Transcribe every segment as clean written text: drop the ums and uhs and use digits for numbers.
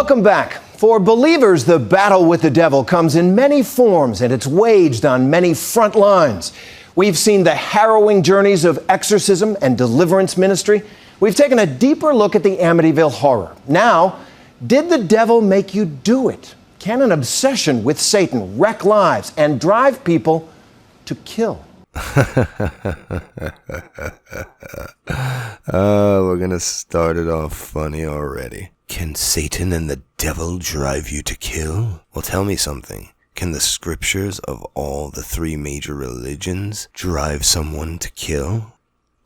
Welcome back. For believers, the battle with the devil comes in many forms and it's waged on many front lines. We've seen the harrowing journeys of exorcism and deliverance ministry. We've taken a deeper look at the Amityville horror. Now, did the devil make you do it? Can an obsession with Satan wreck lives and drive people to kill? We're gonna start it off funny already. Can Satan and the devil drive you to kill? Well, tell me something. Can the scriptures of all the three major religions drive someone to kill?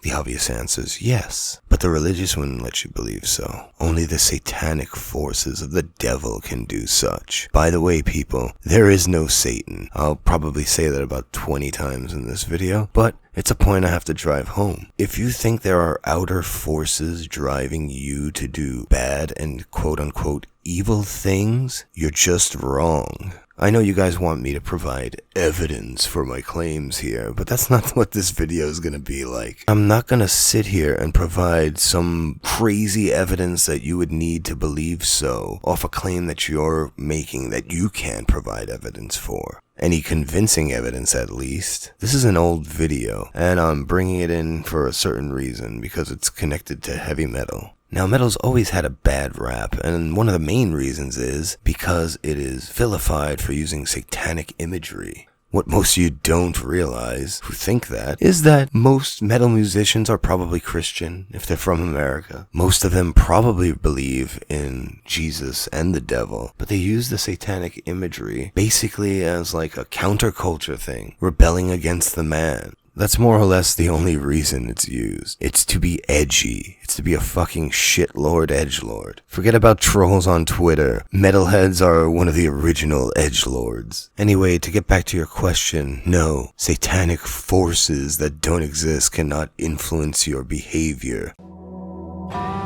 The obvious answer is yes, but the religious wouldn't let you believe so. Only the satanic forces of the devil can do such. By the way, people, there is no Satan. I'll probably say that about 20 times in this video, but it's a point I have to drive home. If you think there are outer forces driving you to do bad and quote-unquote evil things, you're just wrong. I know you guys want me to provide evidence for my claims here, but that's not what this video is going to be like. I'm not going to sit here and provide some crazy evidence that you would need to believe so off a claim that you're making that you can't provide evidence for. Any convincing evidence, at least. This is an old video, and I'm bringing it in for a certain reason because it's connected to heavy metal. Now, metal's always had a bad rap, and one of the main reasons is because it is vilified for using satanic imagery. What most of you don't realize, who think that, is that most metal musicians are probably Christian, if they're from America. Most of them probably believe in Jesus and the devil, but they use the satanic imagery basically as like a counterculture thing, rebelling against the man. That's more or less the only reason it's used. It's to be edgy. It's to be a fucking shitlord edgelord. Forget about trolls on Twitter. Metalheads are one of the original edgelords. Anyway, to get back to your question, no, satanic forces that don't exist cannot influence your behavior.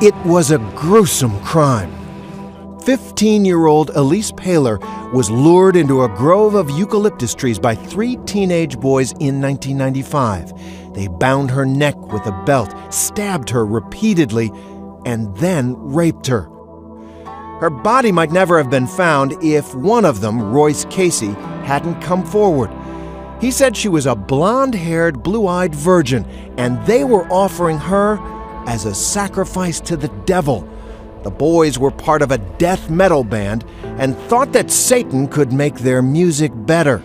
It was a gruesome crime. 15-year-old Elise Paler was lured into a grove of eucalyptus trees by 3 teenage boys in 1995. They bound her neck with a belt, stabbed her repeatedly, and then raped her. Her body might never have been found if one of them, Royce Casey, hadn't come forward. He said she was a blonde-haired, blue-eyed virgin, and they were offering her as a sacrifice to the devil. The boys were part of a death metal band and thought that Satan could make their music better.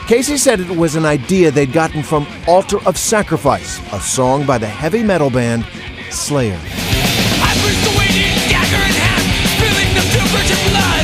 Casey said it was an idea they'd gotten from Altar of Sacrifice, a song by the heavy metal band Slayer. I bruised the waiting dagger in hand, spilling the pure virgin blood.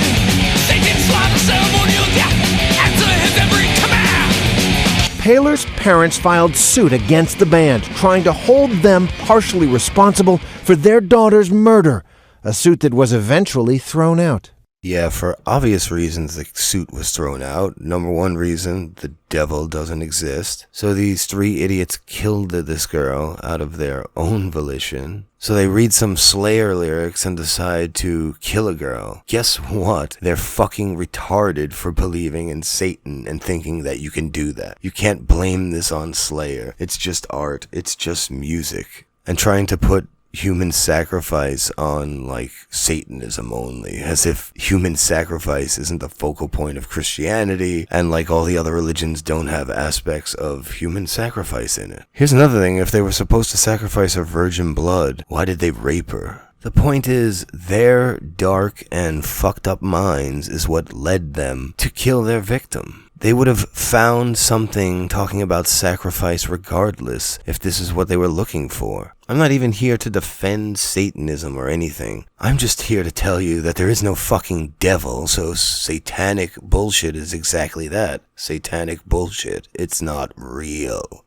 Satan's slaughter, ceremonial death, answer his every command. Paler's parents filed suit against the band, trying to hold them partially responsible for their daughter's murder. A suit that was eventually thrown out. Yeah, for obvious reasons the suit was thrown out. Number one reason, the devil doesn't exist. So these 3 idiots killed this girl out of their own volition. So they read some Slayer lyrics and decide to kill a girl. Guess what? They're fucking retarded for believing in Satan and thinking that you can do that. You can't blame this on Slayer. It's just art. It's just music. And trying to put human sacrifice on, like, Satanism only, as if human sacrifice isn't the focal point of Christianity, and like all the other religions don't have aspects of human sacrifice in it. Here's another thing, if they were supposed to sacrifice her virgin blood, why did they rape her? The point is, their dark and fucked up minds is what led them to kill their victim. They would have found something talking about sacrifice regardless if this is what they were looking for. I'm not even here to defend Satanism or anything. I'm just here to tell you that there is no fucking devil, so satanic bullshit is exactly that. Satanic bullshit. It's not real.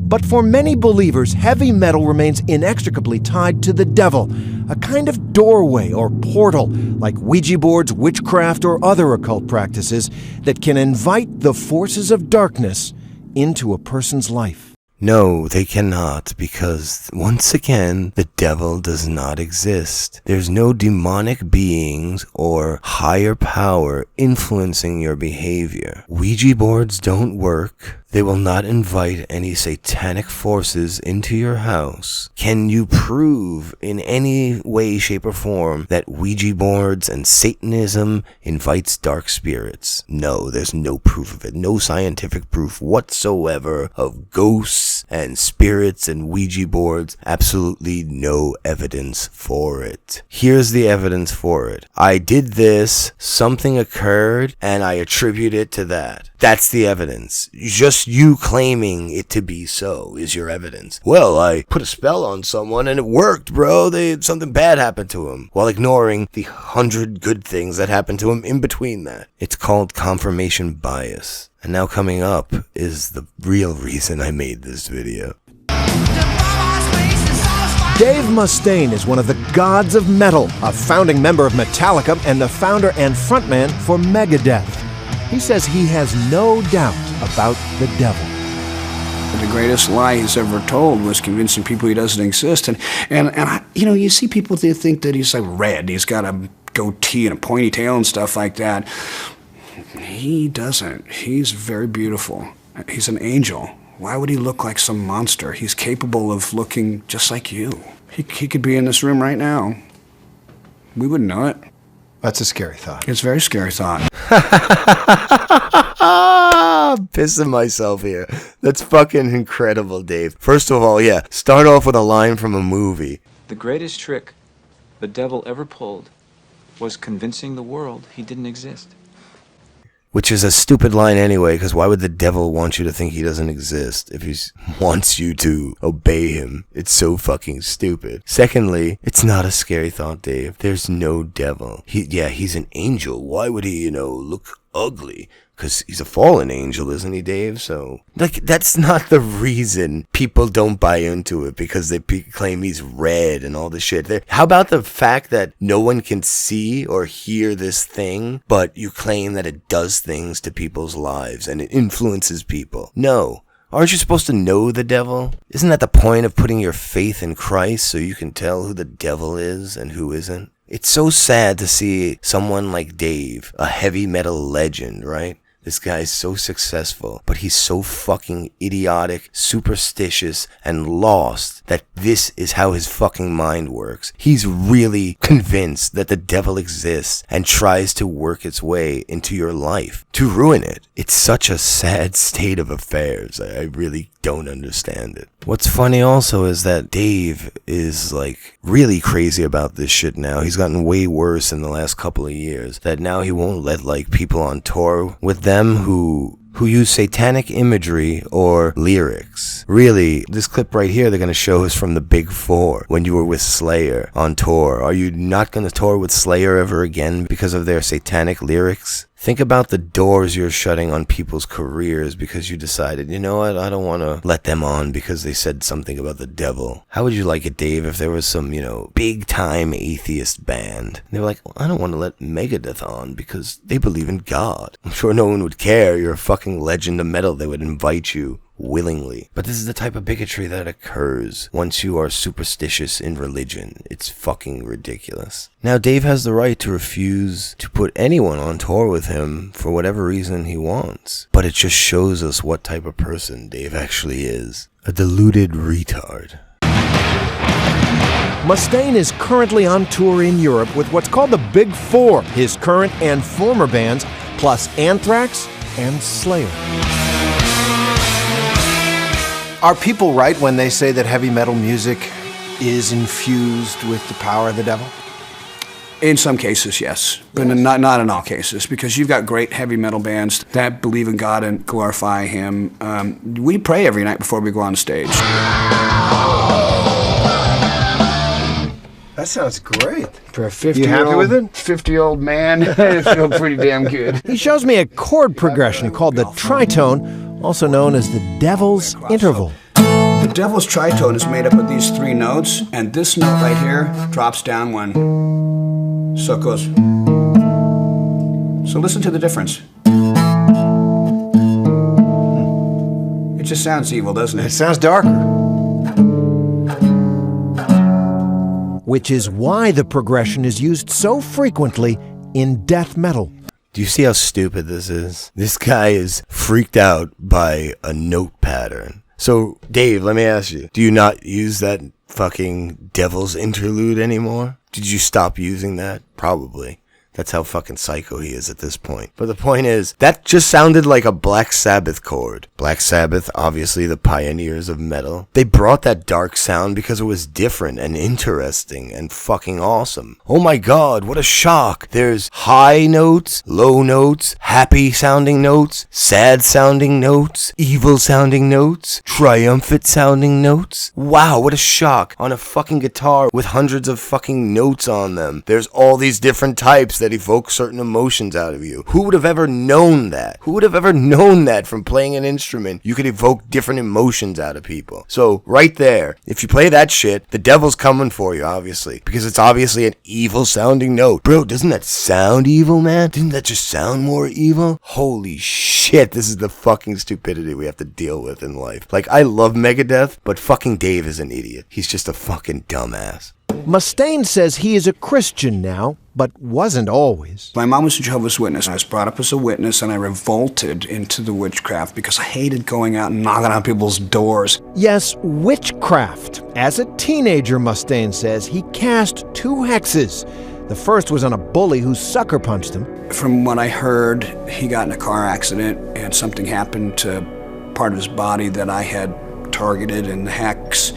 But for many believers, heavy metal remains inextricably tied to the devil, a kind of doorway or portal, like Ouija boards, witchcraft, or other occult practices that can invite the forces of darkness into a person's life. No, they cannot, because, once again, the devil does not exist. There's no demonic beings or higher power influencing your behavior. Ouija boards don't work. They will not invite any satanic forces into your house. Can you prove in any way, shape, or form that Ouija boards and Satanism invites dark spirits? No, there's no proof of it. No scientific proof whatsoever of ghosts and spirits and Ouija boards. Absolutely no evidence for it. Here's the evidence for it. I did this, something occurred, and I attribute it to that. That's the evidence. Just you claiming it to be so is your evidence. Well, I put a spell on someone and it worked, bro. Something bad happened to him, while ignoring the 100 good things that happened to him in between that. It's called confirmation bias. And now coming up is the real reason I made this video. Dave Mustaine is one of the gods of metal, a founding member of Metallica and the founder and frontman for Megadeth. He says he has no doubt about the devil. The greatest lie he's ever told was convincing people he doesn't exist. And you see people, they think that he's like red. He's got a goatee and a pointy tail and stuff like that. He doesn't. He's very beautiful. He's an angel. Why would he look like some monster? He's capable of looking just like you. He could be in this room right now. We wouldn't know it. That's a scary thought. It's a very scary thought. I'm pissing myself here. That's fucking incredible, Dave. First of all, yeah, start off with a line from a movie. The greatest trick the devil ever pulled was convincing the world he didn't exist. Which is a stupid line anyway, because why would the devil want you to think he doesn't exist if he wants you to obey him? It's so fucking stupid. Secondly, it's not a scary thought, Dave. There's no devil. He's an angel. Why would he, look ugly? Because he's a fallen angel, isn't he, Dave? So, that's not the reason people don't buy into it, because they claim he's red and all this shit. How about the fact that no one can see or hear this thing, but you claim that it does things to people's lives and it influences people? No. Aren't you supposed to know the devil? Isn't that the point of putting your faith in Christ, so you can tell who the devil is and who isn't? It's so sad to see someone like Dave, a heavy metal legend, right? This guy's so successful, but he's so fucking idiotic, superstitious, and lost that this is how his fucking mind works. He's really convinced that the devil exists and tries to work its way into your life to ruin it. It's such a sad state of affairs. I really don't understand it. What's funny also is that Dave is really crazy about this shit now. He's gotten way worse in the last couple of years, that now he won't let people on tour with them who use satanic imagery or lyrics. Really, this clip right here they're going to show is from the Big Four when you were with Slayer on tour. Are you not going to tour with Slayer ever again because of their satanic lyrics? Think about the doors you're shutting on people's careers because you decided, you know what, I don't want to let them on because they said something about the devil. How would you like it, Dave, if there was some, big-time atheist band? And they were like, well, I don't want to let Megadeth on because they believe in God. I'm sure no one would care. You're a fucking legend of metal. They would invite you willingly. But this is the type of bigotry that occurs once you are superstitious in religion. It's fucking ridiculous. Now, Dave has the right to refuse to put anyone on tour with him for whatever reason he wants. But it just shows us what type of person Dave actually is. A deluded retard. Mustaine is currently on tour in Europe with what's called the Big Four, his current and former bands, plus Anthrax and Slayer. Are people right when they say that heavy metal music is infused with the power of the devil? In some cases, yes, but not in all cases, because you've got great heavy metal bands that believe in God and glorify Him. We pray every night before we go on stage. That sounds great. For a You happy with it? 50-year-old man, it feels pretty damn good. He shows me a chord progression called the tritone, also known as the Devil's Interval. The Devil's Tritone is made up of these three notes, and this note right here drops down one. So it goes. So listen to the difference. It just sounds evil, doesn't It it? sounds darker. Which is why the progression is used so frequently in death metal. Do you see how stupid this is? This guy is freaked out by a note pattern. So, Dave, let me ask you, do you not use that fucking Devil's Interlude anymore? Did you stop using that? Probably. That's how fucking psycho he is at this point. But the point is, that just sounded like a Black Sabbath chord. Black Sabbath, obviously the pioneers of metal. They brought that dark sound because it was different and interesting and fucking awesome. Oh my god, what a shock. There's high notes, low notes, happy sounding notes, sad sounding notes, evil sounding notes, triumphant sounding notes. Wow, what a shock. On a fucking guitar with hundreds of fucking notes on them. There's all these different types that evoke certain emotions out of you. Who would have ever known that? Who would have ever known that from playing an instrument you could evoke different emotions out of people? So right there, if you play that shit, the devil's coming for you, obviously, because it's obviously an evil sounding note. Bro, doesn't that sound evil, man? Didn't that just sound more evil? Holy shit, this is the fucking stupidity we have to deal with in life. Like, I love Megadeth, but fucking Dave is an idiot. He's just a fucking dumbass. Mustaine says he is a Christian now, but wasn't always. My mom was a Jehovah's Witness. I was brought up as a witness, and I revolted into the witchcraft because I hated going out and knocking on people's doors. Yes, witchcraft. As a teenager, Mustaine says, he cast 2 hexes. The first was on a bully who sucker punched him. From what I heard, he got in a car accident, and something happened to part of his body that I had targeted in the hex,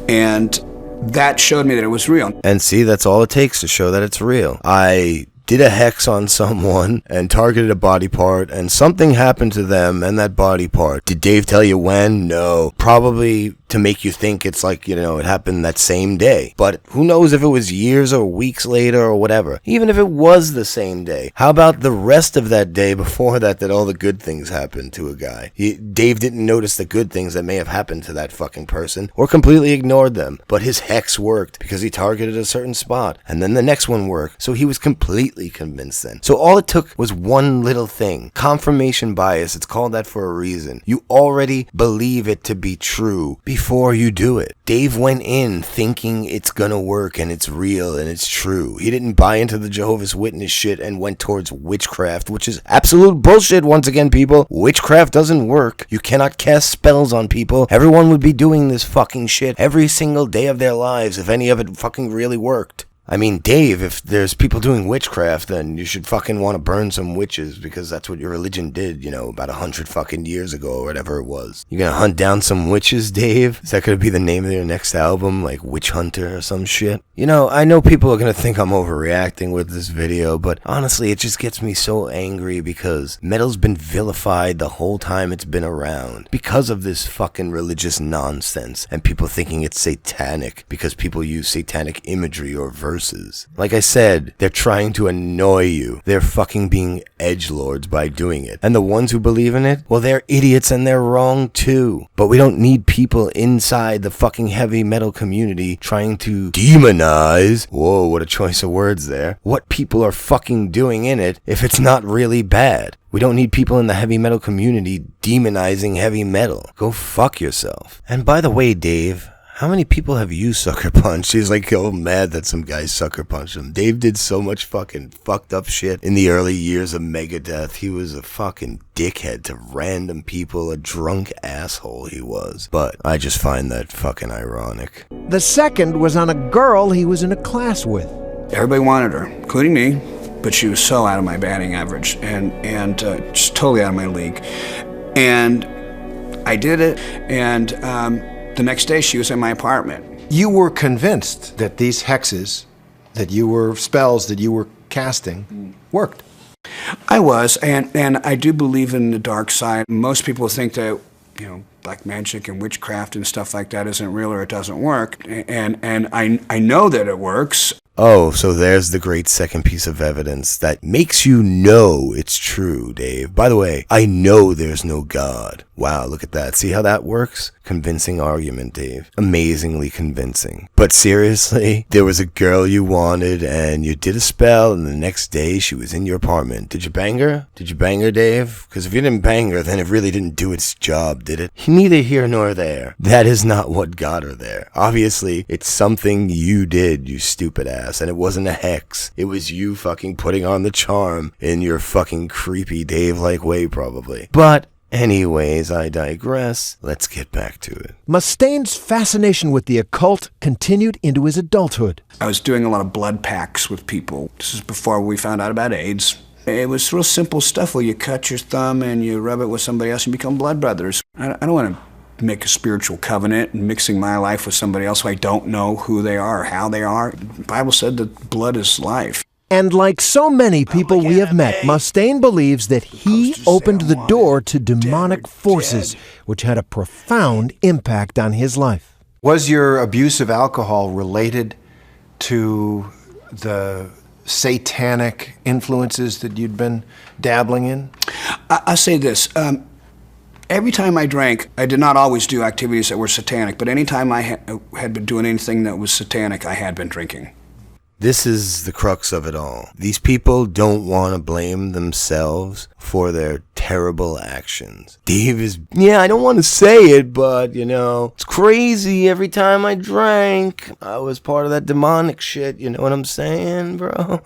and that showed me that it was real. And see, that's all it takes to show that it's real. I did a hex on someone and targeted a body part, and something happened to them and that body part. Did Dave tell you when? No. Probably to make you think it's like, you know, it happened that same day. But who knows if it was years or weeks later or whatever. Even if it was the same day. How about the rest of that day before that all the good things happened to a guy? Dave didn't notice the good things that may have happened to that fucking person or completely ignored them. But his hex worked because he targeted a certain spot. And then the next one worked. So he was completely convinced then. So all it took was one little thing. Confirmation bias. It's called that for a reason. You already believe it to be true before you do it. Dave went in thinking it's gonna work and it's real and it's true. He didn't buy into the Jehovah's Witness shit and went towards witchcraft, which is absolute bullshit once again, people. Witchcraft doesn't work. You cannot cast spells on people. Everyone would be doing this fucking shit every single day of their lives if any of it fucking really worked. I mean, Dave, if there's people doing witchcraft, then you should fucking want to burn some witches because that's what your religion did, you know, about 100 fucking years ago or whatever it was. You gonna hunt down some witches, Dave? Is that gonna be the name of your next album, like Witch Hunter or some shit? You know, I know people are gonna think I'm overreacting with this video, but honestly, it just gets me so angry because metal's been vilified the whole time it's been around because of this fucking religious nonsense and people thinking it's satanic because people use satanic imagery or verses. Like I said, they're trying to annoy you. They're fucking being edgelords by doing it. And the ones who believe in it, well, they're idiots and they're wrong too. But we don't need people inside the fucking heavy metal community trying to demonize, whoa, what a choice of words there, what people are fucking doing in it if it's not really bad. We don't need people in the heavy metal community demonizing heavy metal. Go fuck yourself. And by the way, Dave, how many people have you sucker punched? He's like, oh, mad that some guy sucker punched him. Dave did so much fucking fucked up shit in the early years of Megadeth. He was a fucking dickhead to random people, a drunk asshole he was. But I just find that fucking ironic. The second was on a girl he was in a class with. Everybody wanted her, including me, but she was so out of my batting average and just totally out of my league. And I did it, and the next day she was in my apartment. You were convinced that these hexes, spells that you were casting, worked. I was, and I do believe in the dark side. Most people think that, you know, black magic and witchcraft and stuff like that isn't real or it doesn't work. And I know that it works. Oh, so there's the great second piece of evidence that makes you know it's true, Dave. By the way, I know there's no God. Wow, look at that. See how that works? Convincing argument, Dave. Amazingly convincing. But seriously, there was a girl you wanted and you did a spell and the next day she was in your apartment. Did you bang her? Did you bang her, Dave? Because if you didn't bang her, then it really didn't do its job, did it? Neither here nor there. That is not what got her there. Obviously, it's something you did, you stupid ass. ass, and it wasn't a hex. It was you fucking putting on the charm in your fucking creepy Dave-like way, probably. But anyways, I digress. Let's get back to it. Mustaine's fascination with the occult continued into his adulthood. I was doing a lot of blood packs with people. This is before we found out about AIDS. It was real simple stuff where you cut your thumb and you rub it with somebody else and become blood brothers. I don't want to make a spiritual covenant and mixing my life with somebody else who I don't know who they are or how they are. The Bible said that blood is life. And like so many people we have met, Mustaine believes that he opened the door to demonic forces, which had a profound impact on his life. Was your abuse of alcohol related to the satanic influences that you'd been dabbling in? I'll say this. Every time I drank, I did not always do activities that were satanic, but any time I had been doing anything that was satanic, I had been drinking. This is the crux of it all. These people don't want to blame themselves for their terrible actions. Dave is, I don't want to say it, but, it's crazy. Every time I drank, I was part of that demonic shit. You know what I'm saying, bro?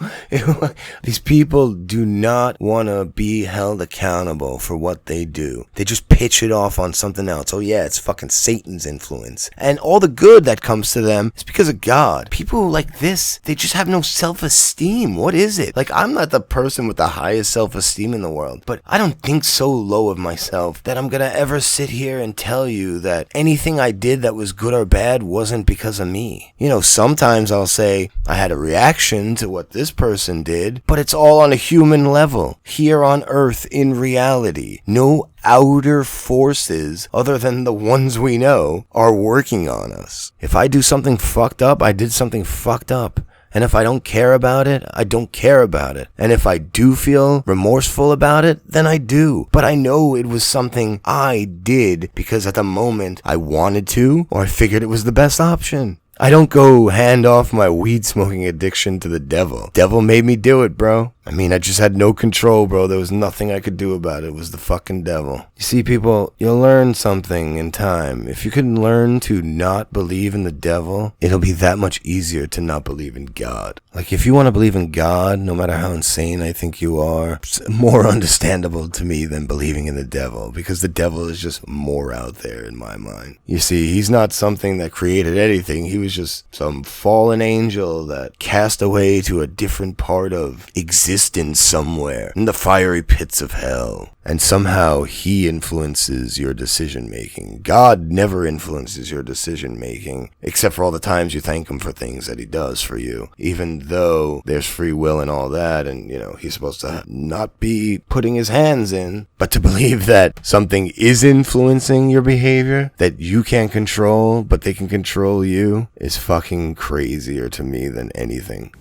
These people do not want to be held accountable for what they do. They just pitch it off on something else. Oh, yeah, it's fucking Satan's influence. And all the good that comes to them is because of God. People like this, they just have no self-esteem. What is it? Like, I'm not the person with the highest self-esteem in the world, but I don't think so low of myself that I'm gonna ever sit here and tell you that anything I did that was good or bad wasn't because of me. Sometimes I'll say I had a reaction to what this person did, but it's all on a human level, here on Earth in reality. No outer forces, other than the ones we know, are working on us. If I do something fucked up, I did something fucked up. And if I don't care about it, I don't care about it. And if I do feel remorseful about it, then I do. But I know it was something I did because at the moment I wanted to, or I figured it was the best option. I don't go hand off my weed smoking addiction to the devil. Devil made me do it, bro. I just had no control, bro. There was nothing I could do about it. It was the fucking devil. You see, people, you'll learn something in time. If you can learn to not believe in the devil, it'll be that much easier to not believe in God. Like, if you want to believe in God, no matter how insane I think you are, it's more understandable to me than believing in the devil, because the devil is just more out there in my mind. You see, he's not something that created anything. He was just some fallen angel that cast away to a different part of existence somewhere in the fiery pits of hell. And somehow he influences your decision making. God never influences your decision making, except for all the times you thank him for things that he does for you. Even though there's free will and all that, and he's supposed to not be putting his hands in. But to believe that something is influencing your behavior that you can't control, but they can control you, is fucking crazier to me than anything.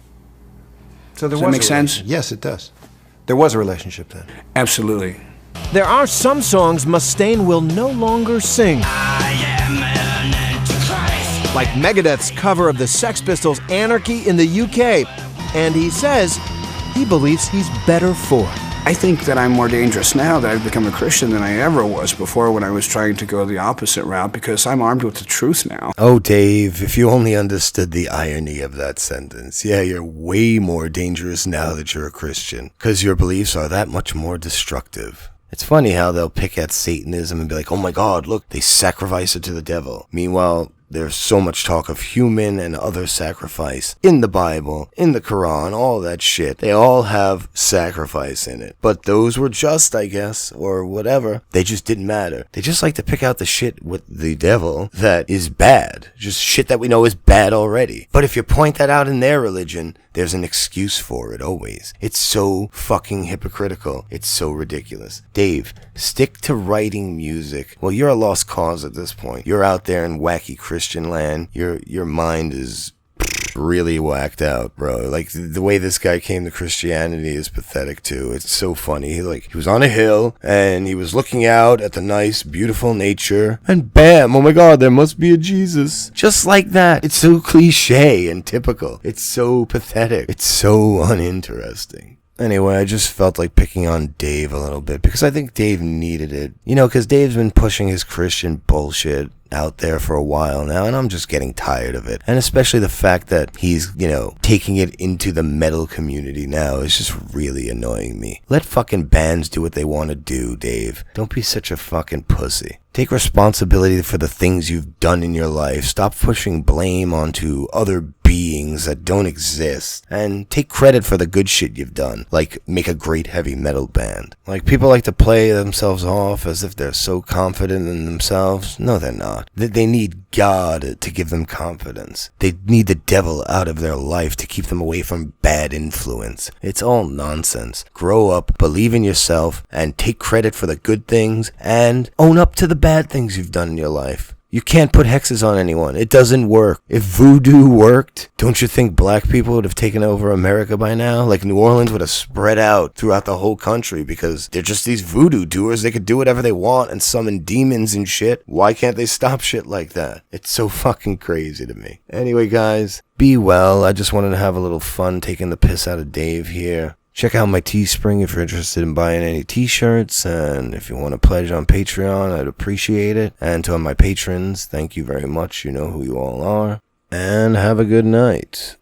So Does that make sense? Yes, it does. There was a relationship then. Absolutely. There are some songs Mustaine will no longer sing. Like Megadeth's cover of the Sex Pistols' Anarchy in the UK. And he says he believes he's better for it. I think that I'm more dangerous now that I've become a Christian than I ever was before when I was trying to go the opposite route, because I'm armed with the truth now. Oh, Dave, if you only understood the irony of that sentence. Yeah, you're way more dangerous now that you're a Christian, because your beliefs are that much more destructive. It's funny how they'll pick at Satanism and be like, oh my God, look, they sacrifice it to the devil. Meanwhile, there's so much talk of human and other sacrifice in the Bible, in the Quran, all that shit. They all have sacrifice in it. But those were just, I guess, or whatever. They just didn't matter. They just like to pick out the shit with the devil that is bad. Just shit that we know is bad already. But if you point that out in their religion, there's an excuse for it always. It's so fucking hypocritical. It's so ridiculous. Dave, stick to writing music. Well, you're a lost cause at this point. You're out there in wacky Christian land. Your mind is really whacked out, bro. Like, the way this guy came to Christianity is pathetic too. It's so funny. He was on a hill and he was looking out at the nice, beautiful nature, and bam, oh my God, there must be a Jesus. Just like that. It's so cliche and typical. It's so pathetic. It's so uninteresting. Anyway, I just felt like picking on Dave a little bit because I think Dave needed it. You know, because Dave's been pushing his Christian bullshit out there for a while now, and I'm just getting tired of it. And especially the fact that he's, taking it into the metal community now is just really annoying me. Let fucking bands do what they want to do, Dave. Don't be such a fucking pussy. Take responsibility for the things you've done in your life. Stop pushing blame onto other beings that don't exist. And take credit for the good shit you've done. Like, make a great heavy metal band. Like, people like to play themselves off as if they're so confident in themselves. No, they're not. They need God to give them confidence. They need the devil out of their life to keep them away from bad influence. It's all nonsense. Grow up, believe in yourself, and take credit for the good things, and own up to the bad things you've done in your life. You can't put hexes on anyone. It doesn't work. If voodoo worked, don't you think black people would have taken over America by now? Like, New Orleans would have spread out throughout the whole country because they're just these voodoo doers. They could do whatever they want and summon demons and shit. Why can't they stop shit like that? It's so fucking crazy to me. Anyway, guys, be well. I just wanted to have a little fun taking the piss out of Dave here. Check out my Teespring if you're interested in buying any t-shirts, and if you want to pledge on Patreon, I'd appreciate it. And to my patrons, thank you very much. You know who you all are. And have a good night.